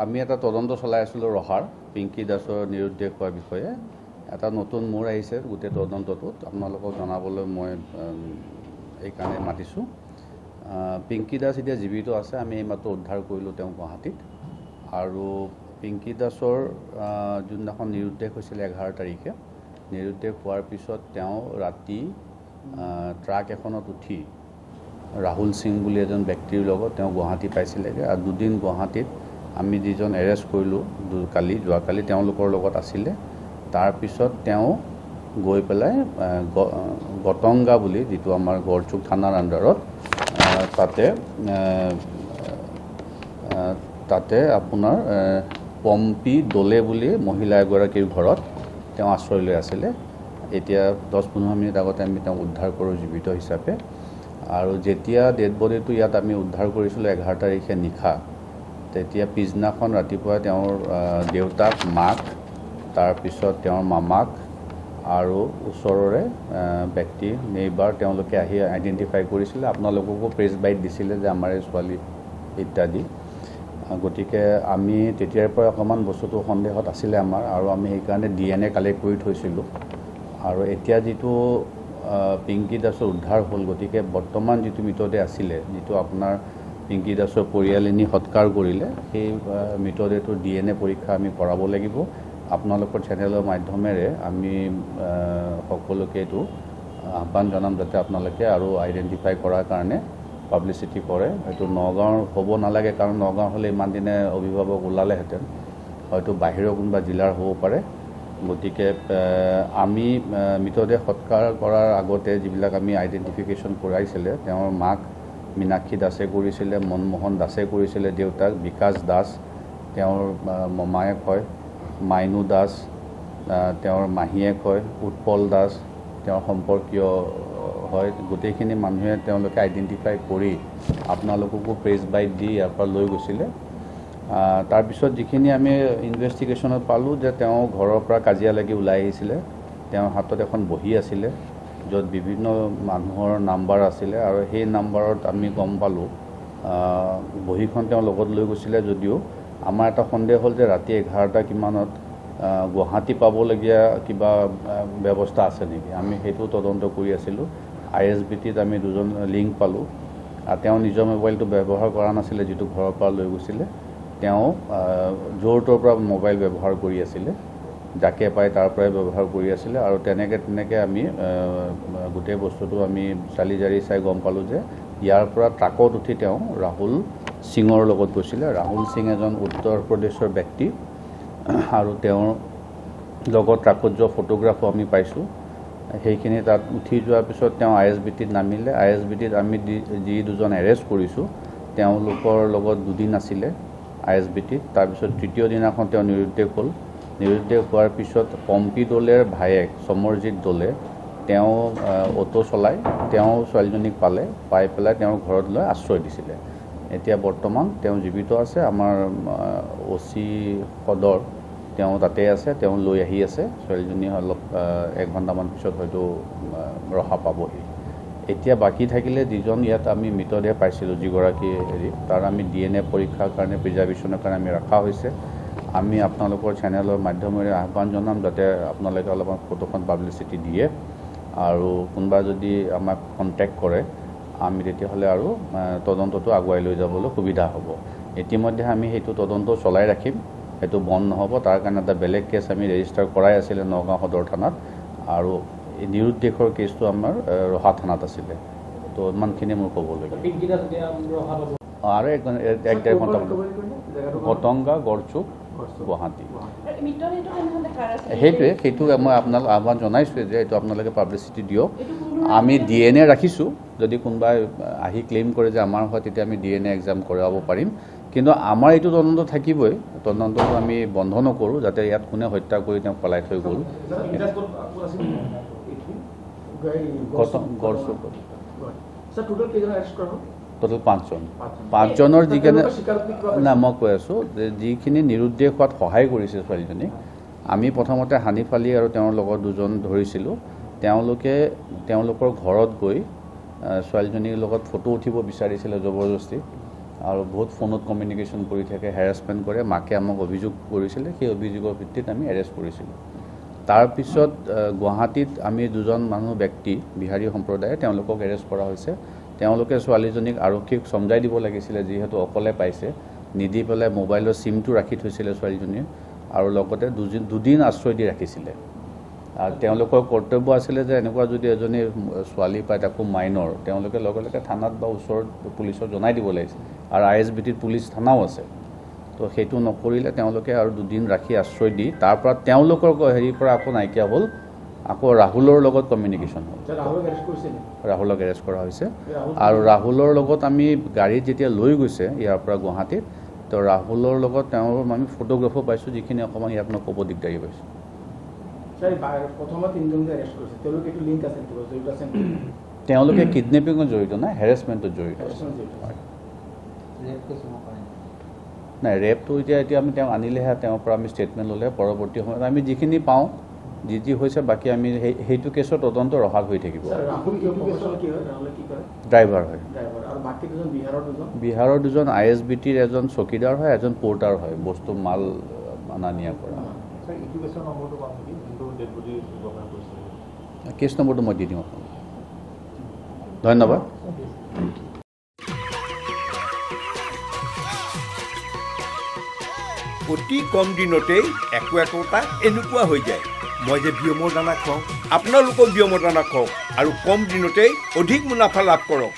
আমি এটা তদন্ত চলাই আছিলোঁ ৰহাৰ পিংকি দাসৰ নিৰুদ্দেশ হোৱাৰ বিষয়ে এটা নতুন মোৰ আহিছে গোটেই তদন্তটোত আপোনালোকক জনাবলৈ মই এইকাৰণে মাতিছোঁ। পিংকি দাস এতিয়া জীৱিত আছে, আমি এইমাত্ৰ উদ্ধাৰ কৰিলোঁ তেওঁ গুৱাহাটীত। আৰু পিংকি দাসৰ যোনদিনাখন নিৰুদ্দেশ হৈছিলে 11 তাৰিখে, নিৰুদ্দেশ হোৱাৰ পিছত তেওঁ ৰাতি ট্ৰাক এখনত উঠি ৰাহুল সিং বুলি এজন ব্যক্তিৰ লগত তেওঁ গুৱাহাটী পাইছিলেগৈ। আৰু দুদিন গুৱাহাটীত আমি যিজন এৰেষ্ট কৰিলোঁ যোৱাকালি তেওঁলোকৰ লগত আছিলে। তাৰপিছত তেওঁ গৈ পেলাই গটংগা বুলি যিটো আমাৰ গড়চুক থানাৰ আণ্ডাৰত তাতে আপোনাৰ পম্পী দলে বুলি মহিলা এগৰাকীৰ ঘৰত তেওঁ আশ্ৰয় লৈ আছিলে। এতিয়া 10-15 মিনিট আগতে আমি তেওঁক উদ্ধাৰ কৰোঁ জীৱিত হিচাপে। আৰু যেতিয়া ডেড বডিটো ইয়াত আমি উদ্ধাৰ কৰিছিলোঁ 11 তাৰিখে নিশা, তেতিয়া পিছদিনাখন ৰাতিপুৱা তেওঁৰ দেউতাক, মাক, তাৰপিছত তেওঁৰ মামাক আৰু ওচৰৰে ব্যক্তি নেইবাৰ তেওঁলোকে আহি আইডেণ্টিফাই কৰিছিলে। আপোনালোককো প্ৰেছ বাইট দিছিলে যে আমাৰে ছোৱালী ইত্যাদি। গতিকে আমি তেতিয়াৰ পৰা অকণমান বস্তুটো সন্দেহত আছিলে আমাৰ, আৰু আমি সেইকাৰণে DNA কালেক্ট কৰি থৈছিলোঁ। আৰু এতিয়া যিটো পিংকি দাসৰ উদ্ধাৰ হ'ল, গতিকে বৰ্তমান যিটো মৃতদেহ আছিলে, যিটো আপোনাৰ পিংকি দাসৰ পৰিয়ালে নি সৎকাৰ কৰিলে, সেই মৃতদেহটোৰ DNA পৰীক্ষা আমি কৰাব লাগিব। আপোনালোকৰ চেনেলৰ মাধ্যমেৰে আমি সকলোকে এইটো আহ্বান জনাম যাতে আপোনালোকে আৰু আইডেণ্টিফাই কৰাৰ কাৰণে পাব্লিচিটি কৰে। এইটো নগাঁৱৰ হ'ব নালাগে, কাৰণ নগাঁও হ'লে ইমান দিনে অভিভাৱক ওলালেহেঁতেন, হয়তো বাহিৰৰ কোনোবা জিলাৰ হ'ব পাৰে। গতিকে আমি মৃতদেহ সৎকাৰ কৰাৰ আগতে যিবিলাক আমি আইডেণ্টিফিকেশ্যন কৰাইছিলে, তেওঁৰ মাক মীনাক্ষী দাসে কৰিছিলে, মনমোহন দাসে কৰিছিলে, দেউতাক বিকাশ দাস, তেওঁৰ মমায়েক হয় মাইনু দাস, তেওঁৰ মাহীয়েক হয় উৎপল দাস, তেওঁৰ সম্পৰ্কীয় হয়। গোটেইখিনি মানুহে তেওঁলোকে আইডেণ্টিফাই কৰি আপোনালোককো প্ৰেছ বাইট দি ইয়াৰ পৰা লৈ গৈছিলে। তাৰপিছত যিখিনি আমি ইনভেষ্টিগেশ্যনত পালোঁ যে তেওঁ ঘৰৰ পৰা কাজিয়া লাগি ওলাই আহিছিলে, তেওঁৰ হাতত এখন বহী আছিলে য'ত বিভিন্ন মানুহৰ নাম্বাৰ আছিলে, আৰু সেই নাম্বাৰত আমি গম পালোঁ বহীখন তেওঁ লগত লৈ গৈছিলে। যদিও আমাৰ এটা সন্দেহ হ'ল যে ৰাতি 11টা কিমানত গুৱাহাটী পাবলগীয়া কিবা ব্যৱস্থা আছে নেকি, আমি সেইটো তদন্ত কৰি আছিলোঁ। ISBTত আমি দুজন লিংক পালোঁ। তেওঁ নিজৰ মোবাইলটো ব্যৱহাৰ কৰা নাছিলে, যিটো ঘৰৰ পৰা লৈ গৈছিলে। তেওঁ য'ৰ-ত'ৰ পৰা মোবাইল ব্যৱহাৰ কৰি আছিলে, যাকে পায় তাৰ পৰাই ব্যৱহাৰ কৰি আছিলে। আৰু তেনেকৈ আমি গোটেই বস্তুটো আমি চালি জাৰি চাই গম পালোঁ যে ইয়াৰ পৰা ট্ৰাকত উঠি তেওঁ ৰাহুল সিঙৰ লগত গৈছিলে। ৰাহুল সিং এজন উত্তৰ প্ৰদেশৰ ব্যক্তি, আৰু তেওঁৰ লগত ট্ৰাকত যোৱা ফটোগ্ৰাফো আমি পাইছোঁ। সেইখিনি তাত উঠি যোৱাৰ পিছত তেওঁ ISBTত নামিলে। ISBTত আমি যি দুজন এৰেষ্ট কৰিছোঁ, তেওঁলোকৰ লগত দুদিন আছিলে ISBTত। তাৰপিছত তৃতীয় দিনাখন তেওঁ নিৰুদ্দেশ হ'ল। নিৰুদ্দেশ হোৱাৰ পিছত পম্পী দলেৰ ভায়েক সমৰজিৎ দলে তেওঁ অ'টো চলাই তেওঁ ছোৱালীজনীক পাই পেলাই তেওঁৰ ঘৰত লৈ আশ্ৰয় দিছিলে। এতিয়া বৰ্তমান তেওঁ জীৱিত আছে। আমাৰ OC সদৰ তেওঁ তাতে আছে, তেওঁ লৈ আহি আছে ছোৱালীজনী। অলপ 1 ঘণ্টামান পিছত হয়তো ৰহা পাবহি। এতিয়া বাকী থাকিলে যিজন ইয়াত আমি মৃতদেহ পাইছিলোঁ, যিগৰাকী তাৰ আমি DNA পৰীক্ষাৰ কাৰণে প্ৰিজাৰ্ভেশ্যনৰ কাৰণে আমি ৰখা হৈছে। আমি আপোনালোকৰ চেনেলৰ মাধ্যমেৰে আহ্বান জনাম যাতে আপোনালোকে অলপমান ফটোখন পাব্লিচিটি দিয়ে, আৰু কোনোবা যদি আমাক কণ্টেক্ট কৰে আমি তেতিয়াহ'লে আৰু তদন্তটো আগুৱাই লৈ যাবলৈ সুবিধা হ'ব। ইতিমধ্যে আমি সেইটো তদন্ত চলাই ৰাখিম, সেইটো বন্ধ নহ'ব। তাৰ কাৰণে এটা বেলেগ কেছ আমি ৰেজিষ্টাৰ কৰাই আছিলে নগাঁও সদৰ থানাত, আৰু এই নিৰুদ্দেশৰ কেছটো আমাৰ ৰহা থানাত আছিলে। তো ইমানখিনি মোৰ ক'বলগীয়া। আৰু 1-1.5 ঘণ্টা গটংগা গড়চুক গুৱাহাটী। সেইটো মই আপোনালোক আহ্বান জনাইছোঁ যে এইটো আপোনালোকে পাব্লিচিটি দিয়ক। আমি DNA ৰাখিছোঁ, যদি কোনোবাই আহি ক্লেইম কৰে যে আমাৰ হয় তেতিয়া আমি DNA এক্সাম কৰাব পাৰিম। কিন্তু আমাৰ এইটো তদন্ত থাকিবই, তদন্তটো আমি বন্ধ নকৰোঁ যাতে ইয়াত কোনে হত্যা কৰি তেওঁক পলাই থৈ গ'ল। টোটেল 5জন। 5জনৰ যিখিনি মই কৈ আছোঁ যে যিখিনি নিৰুদ্দেশ হোৱাত সহায় কৰিছে ছোৱালীজনীক, আমি প্ৰথমতে হানিফ আলী আৰু তেওঁৰ লগত দুজন ধৰিছিলোঁ। তেওঁলোকৰ ঘৰত গৈ ছোৱালীজনীৰ লগত ফটো উঠিব বিচাৰিছিলে জবৰদস্তি। আৰু বহুত ফোনত কমিউনিকেশ্যন কৰি থাকে, হেৰাছমেণ্ট কৰে। মাকে আমাক অভিযোগ কৰিছিলে, সেই অভিযোগৰ ভিত্তিত আমি এৰেষ্ট কৰিছিলোঁ। তাৰপিছত গুৱাহাটীত আমি দুজন ব্যক্তি বিহাৰী সম্প্ৰদায়ে তেওঁলোকক এৰেষ্ট কৰা হৈছে। তেওঁলোকে ছোৱালীজনীক আৰক্ষীক সমজাই দিব লাগিছিলে, যিহেতু অকলে পাইছে, নিদি পেলাই মোবাইলৰ চিমটো ৰাখি থৈছিলে ছোৱালীজনীয়ে, আৰু লগতে দুদিন আশ্ৰয় দি ৰাখিছিলে। আৰু তেওঁলোকৰ কৰ্তব্য আছিলে যে এনেকুৱা যদি এজনী ছোৱালী পায়, তাকো মাইনৰ, তেওঁলোকে লগে লগে থানাত বা ওচৰত পুলিচক জনাই দিব লাগিছিল। আৰু ISBTত পুলিচ থানাও আছে। তো সেইটো নকৰিলে তেওঁলোকে আৰু দুদিন ৰাখি আশ্ৰয় দি তাৰপৰা তেওঁলোকৰ হেৰিৰ পৰা আকৌ নাইকিয়া হ'ল। আকৌ ৰাহুলৰ লগত কমিউনিকেশ্যন হ'ল। ৰাহুলক এৰেষ্ট কৰা হৈছে। আৰু ৰাহুলৰ লগত আমি গাড়ীত যেতিয়া লৈ গৈছে ইয়াৰ পৰা গুৱাহাটীত, তো ৰাহুলৰ লগত তেওঁৰ আমি ফটোগ্ৰাফো পাইছোঁ, যিখিনি অকণমান ইয়াত মই ক'ব দিগদাৰী পাইছোঁ। তেওঁলোকে কিডনেপিঙত জড়িত নাই, হেৰেছমেণ্টত জড়িত। নাই, ৰেপটো এতিয়া আমি তেওঁক আনিলেহে, তেওঁৰ পৰা আমি ষ্টেটমেণ্ট ল'লে পৰৱৰ্তী সময়ত আমি যিখিনি পাওঁ, যি হৈছে, বাকী আমি সেইটো কেছৰ তদন্ত ৰহাল হৈ থাকিব। ড্ৰাইভাৰ হয়। বিহাৰৰ দুজন ISBTৰ এজন চকীদাৰ হয়, এজন পৰ্টাৰ হয়, বস্তু মাল অনা নিয়া কৰা। কেছ নম্বৰটো মই দি দিম আপোনাক। ধন্যবাদ। অতি কম দিনতেই একোটা এনেকুৱা হৈ যায়। মই যে বিয়মৰ দানা খুৱাওঁ, আপোনালোকেও বিয়মৰ দানা খুৱাওক আৰু কম দিনতেই অধিক মুনাফা লাভ কৰক।